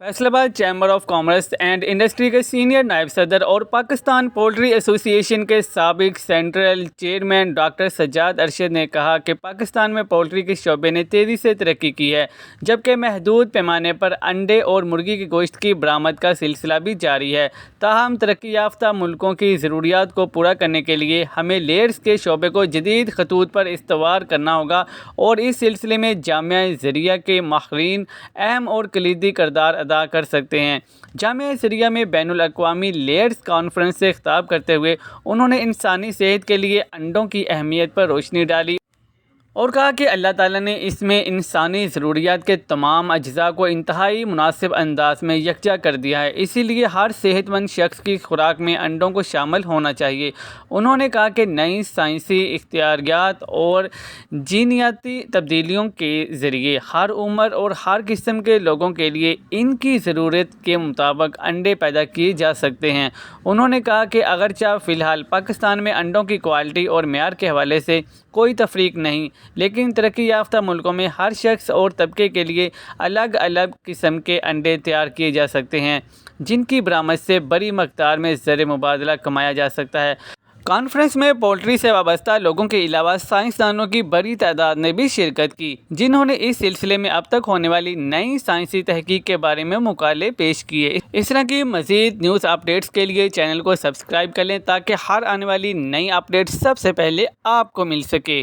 Faisalabad chamber of commerce and industry के senior नायब सदर और पाकिस्तान पोल्ट्री एसोसिएशन के साबिक central chairman doctor Sajjad Arshad ने कहा कि पाकिस्तान में पोल्ट्री के शोबे ने तेज़ी से तरक्की की है, जबकि महदूद पैमाने पर अंडे और मुर्गी के गोश्त की बरामद का सिलसिला भी जारी है। ताहम तरक्की याफ्ता मुल्कों की ज़रूरियात को पूरा करने के लिए हमें लेयर्स के शोबे को जदीद खतूत पर इस्तवार करना होगा और इस सिलसिले में जामिया ज़रिया के माहिरीन अहम और कलीदी किरदार अदा कर सकते हैं। जामिया ज़रिया में बैनुल अक़वामी लेयर्स कॉन्फ्रेंस से खिताब करते हुए उन्होंने इंसानी सेहत के लिए अंडों की अहमियत पर रोशनी डाली और कहा कि अल्लाह ताला ने इसमें इंसानी ज़रूरियात के तमाम अज्ज़ा को इंतहाई मुनासिब अंदाज में यकजा कर दिया है, इसीलिए हर सेहतमंद शख्स की खुराक में अंडों को शामिल होना चाहिए। उन्होंने कहा कि नई साइंसी इख्तियारियात और जीनियाती तब्दीलियों के ज़रिए हर उम्र और हर किस्म के लोगों के लिए इनकी ज़रूरत के मुताबिक अंडे पैदा किए जा सकते हैं। उन्होंने कहा कि अगरचा फ़िलहाल पाकिस्तान में अंडों की क्वालिटी और मेयार के हवाले से कोई तफरीक नहीं, लेकिन तरक्की याफ्ता मुल्कों में हर शख्स और तबके के लिए अलग अलग किस्म के अंडे तैयार किए जा सकते हैं, जिनकी बरामद से बड़ी मकदार में ज़र मुबादला कमाया जा सकता है। कॉन्फ्रेंस में पोल्ट्री से वाबस्ता लोगों के अलावा साइंसदानों की बड़ी तादाद ने भी शिरकत की, जिन्होंने इस सिलसिले में अब तक होने वाली नई साइंसी तहकीक के बारे में मुकाले पेश किए। इस तरह की मज़ीद न्यूज़ अपडेट्स के लिए चैनल को सब्सक्राइब कर लें ताकि हर आने वाली नई अपडेट सबसे पहले आपको मिल सके।